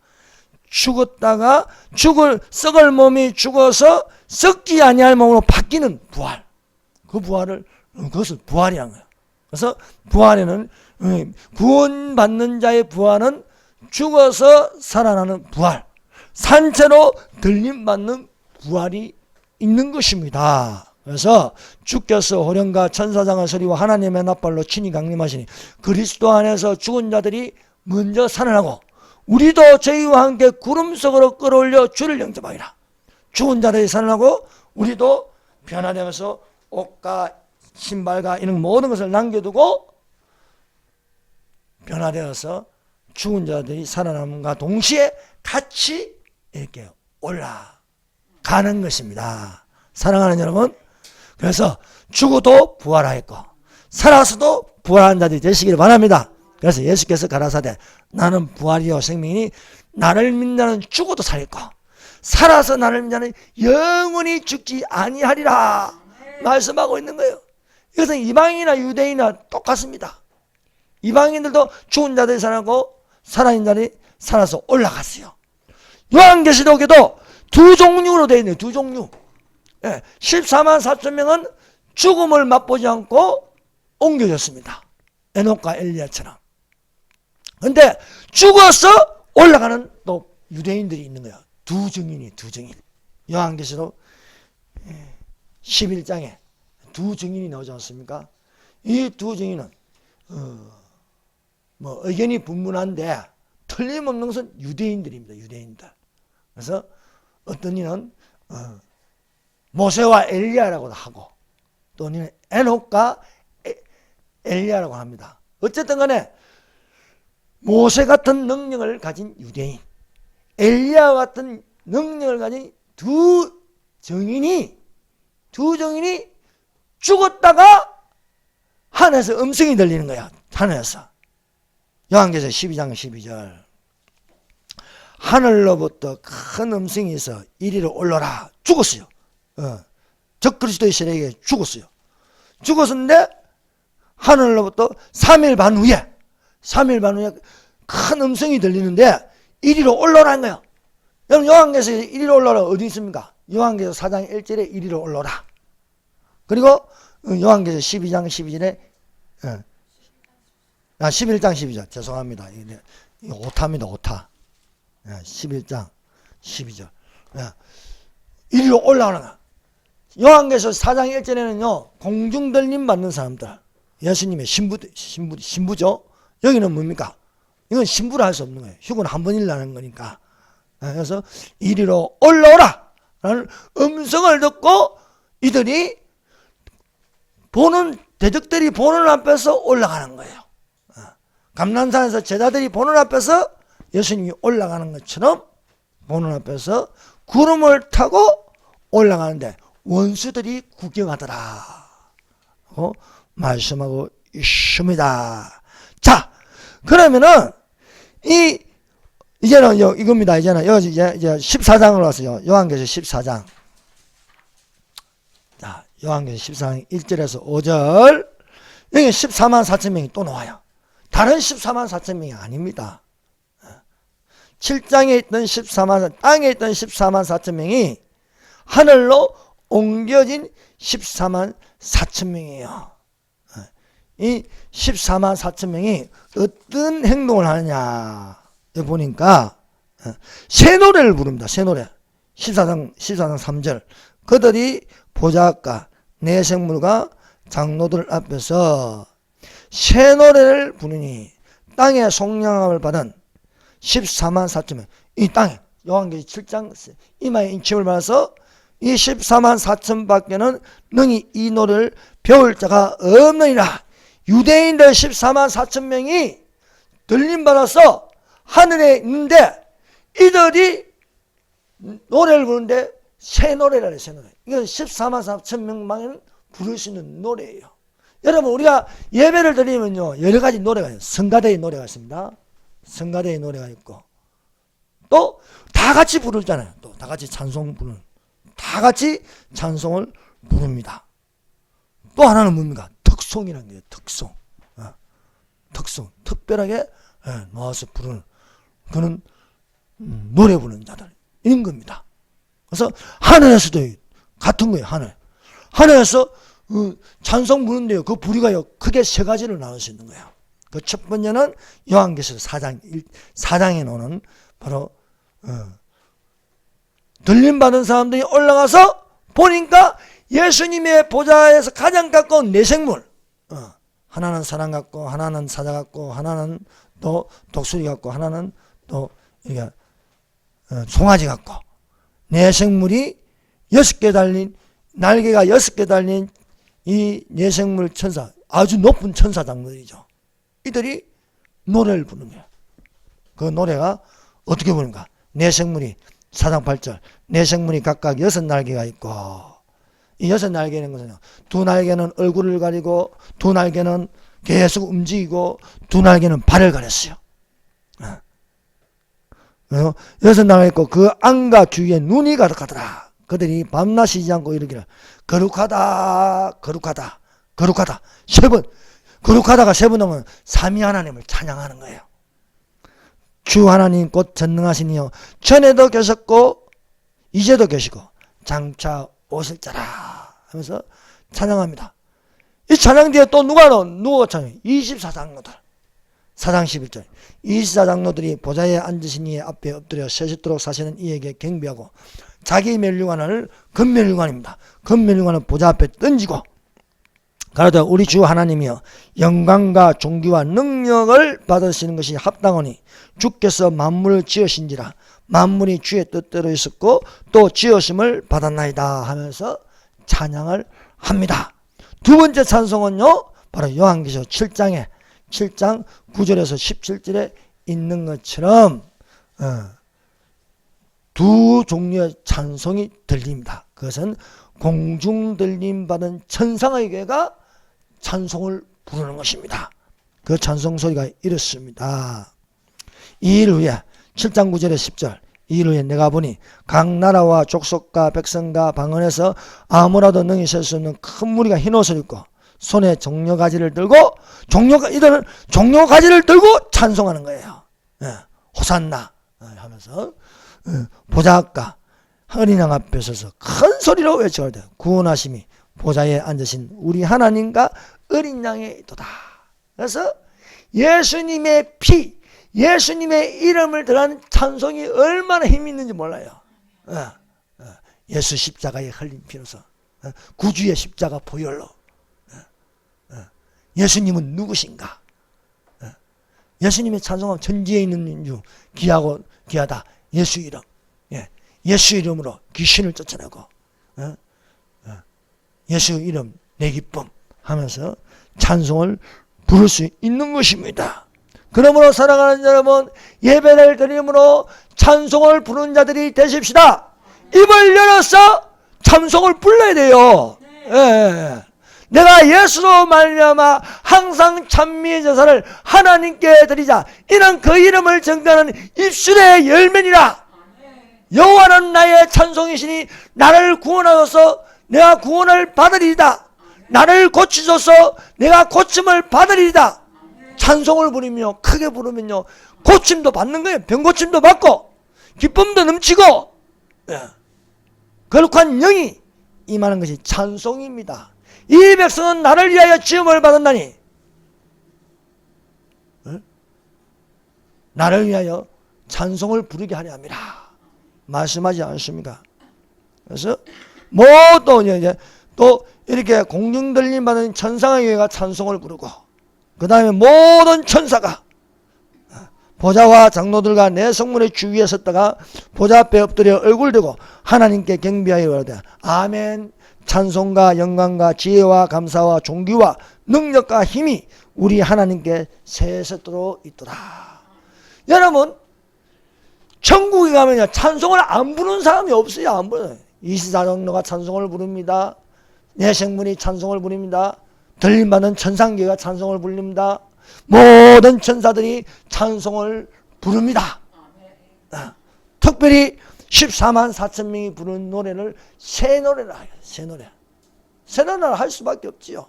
죽었다가 썩을 몸이 죽어서 썩지 아니할 몸으로 바뀌는 부활. 그 부활을 그것을 부활이라는 거예요. 그래서 부활에는 구원받는 자의 부활은 죽어서 살아나는 부활, 산채로 들림받는 부활이 있는 것입니다. 그래서 주께서 호령과 천사장의 소리와 하나님의 낫발로 친히 강림하시니 그리스도 안에서 죽은 자들이 먼저 살아나고 우리도 저희와 함께 구름 속으로 끌어올려 주를 영접하리라. 죽은 자들이 살아나고 우리도 변화되면서 옷과 신발과 이런 모든 것을 남겨두고 변화되어서 죽은 자들이 살아남음과 동시에 같이 이렇게 올라가는 것입니다. 사랑하는 여러분, 그래서 죽어도 부활하였고 살아서도 부활한 자들이 되시기를 바랍니다. 그래서 예수께서 가라사대 나는 부활이요 생명이니 나를 믿는 자는 죽어도 살겠고 살아서 나를 믿는 자는 영원히 죽지 아니하리라 말씀하고 있는 거예요. 이것은 이방인이나 유대인이나 똑같습니다. 이방인들도 죽은 자들이 살아나고 살아있는 자들이 살아서 올라갔어요. 요한계시록에도 두 종류로 되어 있네요. 두 종류. 14만 4천 명은 죽음을 맛보지 않고 옮겨졌습니다. 에녹과 엘리야처럼. 근데 죽어서 올라가는 또 유대인들이 있는 거예요. 두 증인. 요한계시록 11장에 두 증인이 나오지 않습니까? 이 두 증인은 의견이 분분한데 틀림없는 것은 유대인들입니다. 유대인들. 그래서 어떤 이는 모세와 엘리야라고도 하고 또 어느 이는 에녹과 엘리야라고 합니다. 어쨌든 간에 모세 같은 능력을 가진 유대인, 엘리야 같은 능력을 가진 두 증인이 죽었다가 하늘에서 음성이 들리는 거야. 하늘에서. 요한계시록 12장 12절. 하늘로부터 큰 음성이 있어 이리로 올라라. 죽었어요. 적 그리스도의 세력에 죽었어요. 죽었는데 하늘로부터 3일 반 후에 큰 음성이 들리는데 이리로 올라라는 거예요. 여러분 요한계시록 이리로 올라라 어디 있습니까? 요한계시록 4장 1절에 이리로 올라라. 그리고 요한계시록 12장 12절에 11장 12절 죄송합니다. 이거 오타입니다. 오타. 11장 12절 이리로 올라오는 거야. 요한계시록 4장 1절에는요 공중들림 받는 사람들 예수님의 신부죠. 여기는 뭡니까? 이건 신부를 할 수 없는 거예요. 휴거는 한 번 일어나는 거니까. 그래서 이리로 올라오라 라는 음성을 듣고 이들이 대적들이 보는 앞에서 올라가는 거예요. 감람산에서 제자들이 보는 앞에서 예수님이 올라가는 것처럼 보는 앞에서 구름을 타고 올라가는데 원수들이 구경하더라 말씀하고 있습니다. 자, 그러면은 이제는 이겁니다. 이제는 이제 14장으로 왔어요. 요한계시록 14장. 자, 요한계시록 14장 1절에서 5절. 여기 14만 4천 명이 또 나와요. 다른 14만 4천 명이 아닙니다. 7장에 있던 땅에 있던 14만 4천 명이 하늘로 옮겨진 14만 4천 명이에요. 이 14만 4천 명이 어떤 행동을 하느냐 보니까 새 노래를 부릅니다. 새 노래. 14장 3절. 그들이 보좌과 내생물과 장로들 앞에서 새 노래를 부르니 땅에 속량함을 받은 14만 4천 명. 이 땅에 요한계시록 7장 이마에 인침을 받아서 이 14만 4천 밖에는 능히 이 노래를 배울 자가 없느니라. 유대인들 14만 4천 명이 들림받아서 하늘에 있는데 이들이 노래를 부르는데 새 노래라 그래요. 새 노래. 이건 14만 4천 명만은 부를 수 있는 노래예요. 여러분 우리가 예배를 드리면요 여러 가지 노래가 있어요. 성가대의 노래가 있습니다. 성가대의 노래가 있고 또 다 같이 부르잖아요. 또 다 같이 찬송 부르는 다 같이 찬송을 부릅니다. 또 하나는 뭡니까? 특송이라는 거예요. 특송. 특송. 특별하게 모아서 부르는 그는 노래 부르는 자들 이런 겁니다. 그래서 하늘에서도 같은 거예요. 하늘에서 찬송 부르는데요. 그 부류가요 크게 세 가지로 나눌 수 있는 거예요. 그 첫 번째는 요한계시록 4장에 나오는 바로 들림받은 사람들이 올라가서 보니까 예수님의 보좌에서 가장 가까운 네 생물 하나는 사람 같고 하나는 사자 같고 하나는 또 독수리 같고 하나는 또 송아지 같고 네 생물이 6개 달린 날개가 6개 달린 이 네 생물 천사 아주 높은 천사장들이죠. 이들이 노래를 부르는 거예요. 그 노래가 어떻게 부르는가? 네 생물이 4장 8절 네 생물이 각각 6날개가 있고 이 6날개는 것은요 두 날개는 얼굴을 가리고 두 날개는 계속 움직이고 두 날개는 발을 가렸어요. 6날개가 있고 그 안과 주위에 눈이 가득하더라. 그들이 밤낮 쉬지 않고 이르기를 거룩하다 거룩하다 거룩하다 3번 거룩하다가 3번 나오면 삼위 하나님을 찬양하는 거예요. 주 하나님 곧 전능하시니요 전에도 계셨고 이제도 계시고 장차 오실 자라 하면서 찬양합니다. 이 찬양 뒤에 또 누가 찬양? 24장로들. 4장 11절. 24장로들이 보좌에 앉으신 이의 앞에 엎드려 세시도록 사시는 이에게 경배하고 자기 면류관을 금면류관입니다. 금면류관을 보좌 앞에 던지고 가로되 우리 주 하나님이여 영광과 존귀와 능력을 받으시는 것이 합당하니 주께서 만물을 지으신지라 만물이 주의 뜻대로 있었고 또 지으심을 받았나이다 하면서 찬양을 합니다. 두 번째 찬송은요 바로 요한계시록 7장 9절에서 17절에 있는 것처럼 두 종류의 찬송이 들립니다. 그것은 공중 들림 받은 천상의 교회가 찬송을 부르는 것입니다. 그 찬송 소리가 이렇습니다. 이 일 후에 7장 9절에 10절 이 일 후에 내가 보니 각 나라와 족속과 백성과 방언에서 아무라도 능히 셀 수 없는 큰 무리가 흰 옷을 입고 손에 종려가지를 들고 이들은 종려가지를 들고 찬송하는 거예요. 호산나 하면서 보좌 앞과 어린 양 앞에 서서 큰 소리로 외쳐야 구원하심이 보좌에 앉으신 우리 하나님과 어린 양의 있도다. 그래서 예수님의 피, 예수님의 이름을 들어가는 찬송이 얼마나 힘이 있는지 몰라요. 예수 십자가에 흘린 피로서 구주의 십자가 보혈로 예수님은 누구신가? 예수님의 찬송은 천지에 있는 주 귀하고 귀하다. 예수 이름, 예수 이름으로 귀신을 쫓아내고 예수 이름 내 기쁨 하면서 찬송을 부를 수 있는 것입니다. 그러므로 사랑하는 여러분 예배를 드림으로 찬송을 부르는 자들이 되십시다. 입을 열어서 찬송을 불러야 돼요. 내가 예수로 말미암아 항상 찬미의 제사를 하나님께 드리자. 이는 그 이름을 증거하는 입술의 열매니라. 여호와는 나의 찬송이시니 나를 구원하소서 내가 구원을 받으리이다. 나를 고치소서 내가 고침을 받으리이다. 찬송을 부르며 크게 부르면요 고침도 받는 거예요. 병고침도 받고 기쁨도 넘치고 거룩한 영이 임하는 것이 찬송입니다. 이 백성은 나를 위하여 지음을 받았나니 나를 위하여 찬송을 부르게 하려 함이라 말씀하지 않습니까? 그래서 또 이렇게 공중 들림 받은 천상의 교회가 찬송을 부르고 그 다음에 모든 천사가 보좌와 장로들과 내 성문의 주위에 섰다가 보좌 앞에 엎드려 얼굴 들고 하나님께 경배하여 이르되 아멘. 찬송과 영광과 지혜와 감사와 존귀와 능력과 힘이 우리 하나님께 세세토록 있도다. 여러분 천국에 가면요 찬송을 안 부르는 사람이 없어요. 안 부르요. 24장로가 찬송을 부릅니다. 내 생문이 찬송을 부릅니다. 들림받은 천상교회가 찬송을 부릅니다. 모든 천사들이 찬송을 부릅니다. 특별히 14만 4천 명이 부르는 노래를 새 노래라 해요. 새 노래를 할 수밖에 없지요.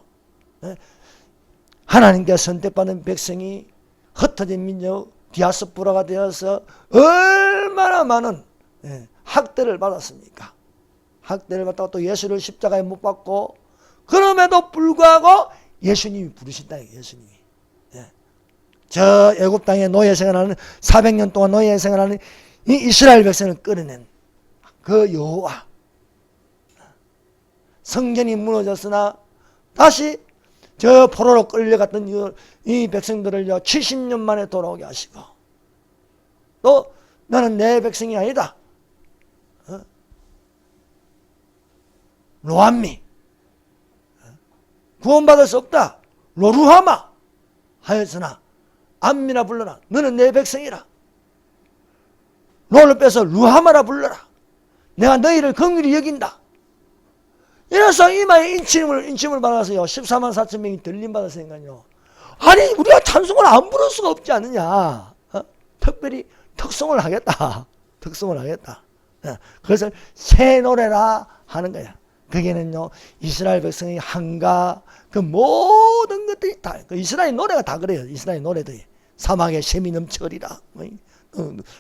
하나님께 선택받은 백성이 흩어진 민족 디아스포라가 되어서 얼마나 많은 학대를 받았습니까? 학대를 받다가 또 예수를 십자가에 못 박고 그럼에도 불구하고 예수님이 부르신다. 예수님이 저 애굽 땅에 노예 생활하는 400년 동안 노예 생활하는 이 이스라엘 백성을 끌어낸 그 여호와 성전이 무너졌으나 다시 저 포로로 끌려갔던 이 백성들을요 70년 만에 돌아오게 하시고 또 나는 내 백성이 아니다. 로암미 구원받을 수 없다. 로루하마 하였으나 암미라 불러라. 너는 내 백성이라. 로를 빼서 루하마라 불러라. 내가 너희를 긍휼히 여긴다. 이래서 이마에 인침을 받아서요 14만 4천 명이 들림받았으니까요. 아니 우리가 찬송을 안 부를 수가 없지 않느냐. 특별히 특송을 하겠다. 그래서 새 노래라 하는 거야. 거기에는요 이스라엘 백성의 한가 그 모든 것들이 다 그 이스라엘 노래가 다 그래요. 이스라엘 노래들이 사막에 샘이 넘쳐리라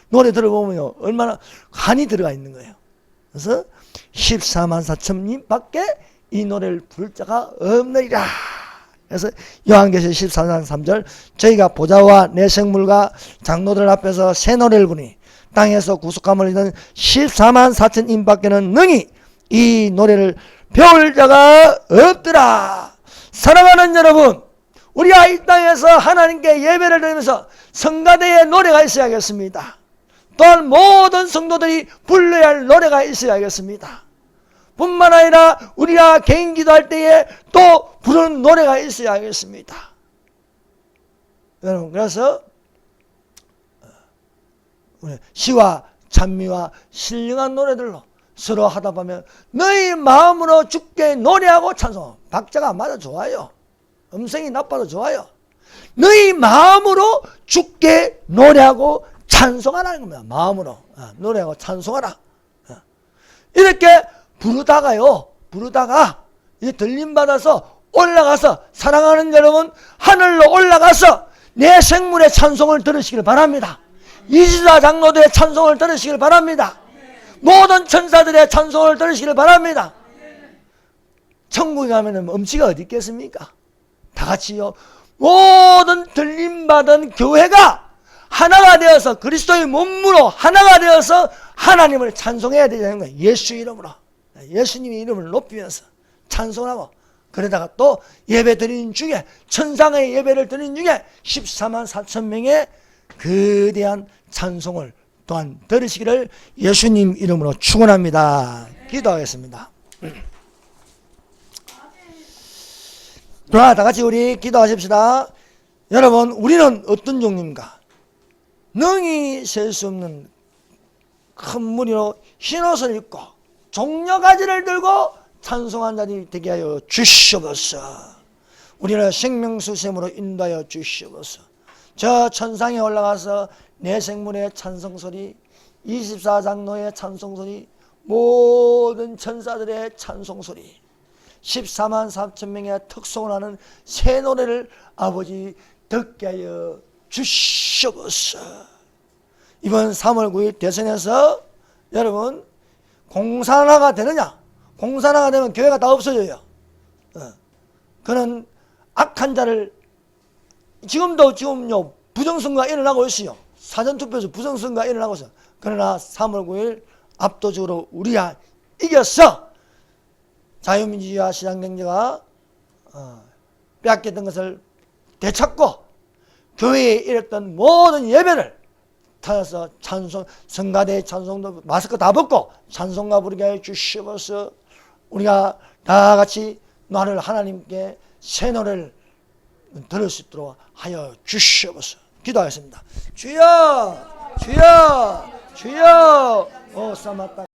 노래 들어보면요 얼마나 한이 들어가 있는 거예요. 그래서 14만 4천 밖에 이 노래를 부를 자가 없느니라. 그래서 요한계시록 14장 3절 저희가 보좌와 내생물과 장로들 앞에서 새 노래를 부르니 땅에서 구속함을 얻은 14만 4천 밖에는 능히 이 노래를 배울 자가 없더라. 사랑하는 여러분, 우리가 이 땅에서 하나님께 예배를 드리면서 성가대에 노래가 있어야겠습니다. 또한 모든 성도들이 불러야 할 노래가 있어야겠습니다. 뿐만 아니라 우리가 개인 기도할 때에 또 부르는 노래가 있어야겠습니다. 여러분, 그래서 시와 찬미와 신령한 노래들로 서로 하다 보면 너희 마음으로 주께 노래하고 찬송. 박자가 안 맞아 좋아요. 음성이 나빠도 좋아요. 너희 마음으로 주께 노래하고 찬송하라는 겁니다. 마음으로 노래하고 찬송하라. 이렇게 부르다가 이제 들림받아서 올라가서 사랑하는 여러분 하늘로 올라가서 내 생물의 찬송을 들으시길 바랍니다. 이지사 장로들의 찬송을 들으시길 바랍니다. 모든 천사들의 찬송을 들으시길 바랍니다. 천국에 가면 음치가 어디 있겠습니까? 다 같이요. 모든 들림받은 교회가 하나가 되어서 그리스도의 몸으로 하나가 되어서 하나님을 찬송해야 되는 거예요. 예수 이름으로. 예수님의 이름을 높이면서 찬송하고 그러다가 또 예배 드리는 중에 천상의 예배를 드리는 중에 14만 4천 명의 거대한 찬송을 또한 들으시기를 예수님 이름으로 축원합니다. 기도하겠습니다. 다 같이 우리 기도하십시다. 여러분, 우리는 어떤 종류인가? 능히 셀 수 없는 큰 무리로 흰옷을 입고 종려가지를 들고 찬송한 자들이 되게 하여 주시옵소서. 우리를 생명수샘으로 인도하여 주시옵소서. 저 천상에 올라가서 내 생물의 찬송소리, 24장로의 찬송소리, 모든 천사들의 찬송소리, 14만 4천 명의 특송을 하는 새 노래를 아버지 듣게 하여 주시옵소서. 이번 3월 9일 대선에서 여러분 공산화가 되느냐? 공산화가 되면 교회가 다 없어져요. 그는 악한 자를 지금요 부정선거가 일어나고 있어요. 사전투표에서 부정선거가 일어나고 있어요. 그러나 3월 9일 압도적으로 우리가 이겼어. 자유민주주의와 시장경제가 빼앗겼던 것을 되찾고 교회에 잃었던 모든 예배를 찾아서 찬송, 성가대 찬송도 마스크 다 벗고 찬송가 부르게 해 주시옵소서. 우리가 다 같이 나를 하나님께 새 노래를 들을 수 있도록 하여 주시옵소서. 기도하겠습니다. 주여, 주여, 주여. 오 사마타.